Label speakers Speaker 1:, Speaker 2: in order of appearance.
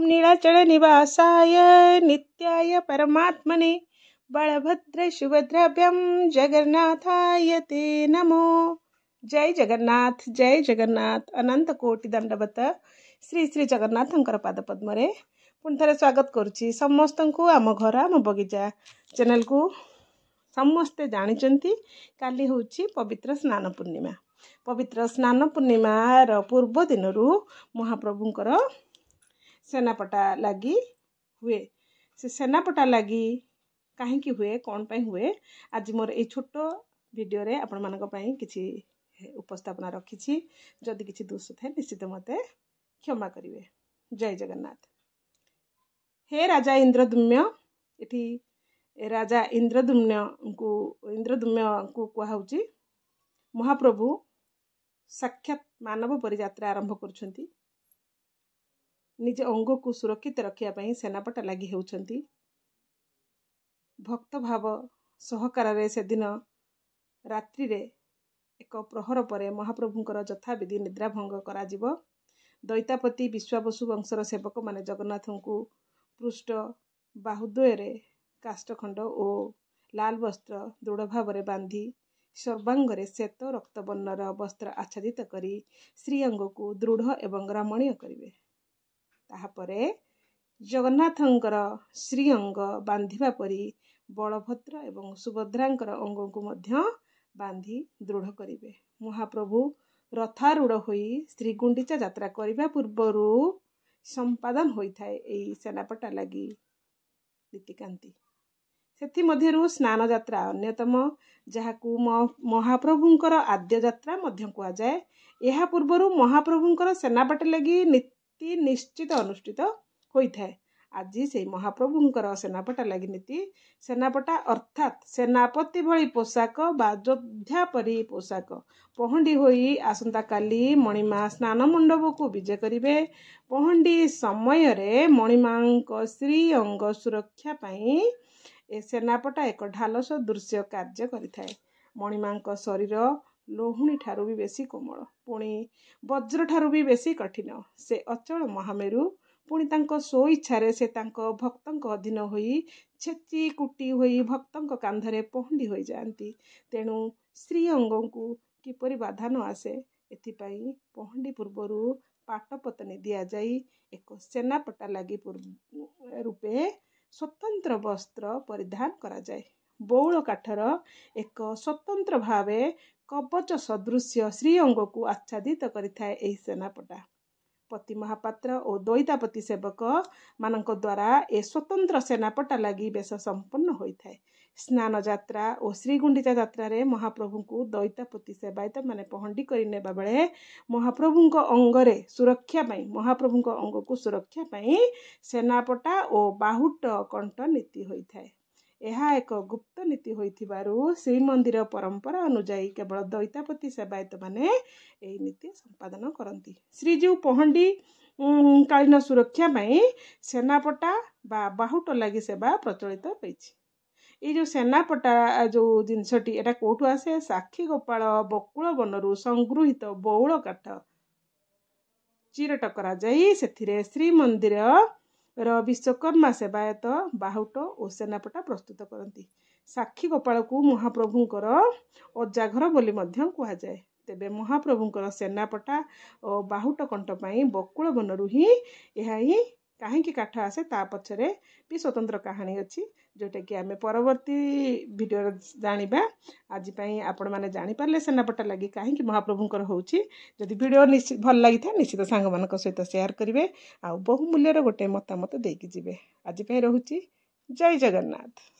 Speaker 1: नीलाचल निवासाय नित्याय परमात्मने बलभद्र सुभद्राभ्याम जगन्नाथाय ते नमो। जय जगन्नाथ अनंत कोटि दंडवत श्री श्री जगन्नाथंकर पाद पद्म पुणी थे स्वागत करुच्ची समस्त को आम घर आम बगीचा चैनल को। समस्ते जानते काली हूँ पवित्र स्नान पूर्णिमा। पवित्र स्नान पूर्णिमार पूर्व दिन महाप्रभुंकर सेनापटा लगी हुए। से सेनापटा लगी कहीं हुए कौन पाई हुए आज मोर ये छोट वीडियो रे आपण मानक पई किछि उपस्थापना रखी। जदि किछि दोष थाए निश्चित मते क्षमा करिवे। जय जगन्नाथ। हे राजा इंद्रदुम्न इठी राजा इंद्रदुम्न को कहुची महाप्रभु साक्षात मानव परियात्रा आरंभ करुछंती। निज अंग को सुरक्षित रखिया सेनापटा लगी होउछंती। भक्त भाव सहकार से दिन रात्रि रे एक प्रहर पर महाप्रभुंकर यथाविधि निद्रा भंग करा जिवो। दैतापति विश्वावसु वंशर सेवक माने जगन्नाथ को पृष्ठ बाहुद्वय काष्ठखंड और लाल वस्त्र दृढ़ भाव बांधी सर्वांगरे श्वेत रक्तवर्णर वस्त्र आच्छादित करी श्रीअंग को दृढ़ एवं रमणीय करिवे। ताहापरे जगन्नाथंकर श्रीअंग बांधिबा परी बलभद्र एवं सुभद्रांकर अंग को मध्य बांधी दृढ़ करिवे। महाप्रभु रथारूढ़ होई श्री गुंडीचा यात्रा करिबा पूर्वरु संपादन होइथाय एई सेनापटा लगी नीतिकांति। सेथि मध्यरु स्नान यात्रा अन्यतम, जहाकू महाप्रभुंकर आद्य यात्रा मध्य कुआ जाए। एहा पूर्वरु महाप्रभुंकर सेनापटा लगी नीति निश्चित अनुष्ठित होइथाय। आज से महाप्रभुंकर सेनापटा लगी नीति सेनापटा अर्थात सेनापति भली पोशाक बा योद्धा परी पोशाक पहंडी होई आसंता काली मणिमा स्नान मंडप को विजय करिवे। पहंडी समय रे मणिमा श्री अंग सुरक्षा पाई ए सेनापटा एक ढाल सदृश्य कार्य करिथाय। मणिमा शरीर लोहुणी ठारू भी बेसी कोमल, पुणी वज्र ठारू भी बेसी कठिन। से अचल महामेरु, पुणी तांको सो इच्छारे से तांको भक्तंक अधीन होई छेची कुटी होई भक्तंक कांधरे पहंडी होई जाती। तेणु श्री अंग को किपरि बाधा न आसे एथिपाई पहंडी पूर्वरु पाटपतनी दिया जाई एक सेनापटा लगी रूपे स्वतंत्र वस्त्र परिधान करा जाए। बौल काठर एक स्वतंत्र भावे कवच सदृश्य श्री अंग को आच्छादित करिथाय एही सेनापटा। पति महापात्र और दैतापति सेवक मानक द्वारा ए स्वतंत्र सेनापटा लगी बेश संपन्न होइथाय। स्नान यात्रा और श्री गुंडीचा यात्रा रे महाप्रभु को दैतापति सेवायत माने पहंडी करि नेबा बेले महाप्रभुंक अंगरे सुरक्षा पाई महाप्रभुंक अंग को सुरक्षा पाई सेनापटा और बाहुट कंठ नीति होइथाय। यह एक गुप्त नीति होइथिबारु श्रीमंदिर परंपरा अनुजाई केवल दैतापति सेवायत माने एही नीति संपादन करती। श्रीजीव पहंडी कालीन सुरक्षा पाई सेनापटा बा बाहुट लगी सेवा प्रचलित होइछि। ये जो सेनापटा जो जिनसटी एटा कोठु आसे साक्षी गोपाल बकुल बनरु संगृहित बौल काठ चिरट करा जाई सेथिरे श्रीमंदिर विश्वकर्मा सेवायत बाहुट और सेनापटा प्रस्तुत करती। साक्षी गोपाल को महाप्रभुंकर अजाघर बोली मध्य कुहा जाए। तेबे महाप्रभुंकर सेनापटा और बाहुट कंठ पाई बकुल बनरु ही कहीं काठ आसे ता पछरे भी स्वतंत्र कहानी अच्छी, जोटा कि आम परवर्ती वीडियो जानिबा। आज पई आपण माने जानि पारले सेनापटा लगी कहीं महाप्रभुंकर होउची। जदि वीडियो भल लगी था निश्चित सांग मानक सहित शेयर करिवे आ बहुमूल्यर गोटे मतामत देकी जिवे। आज पई रहुची। जय जगन्नाथ।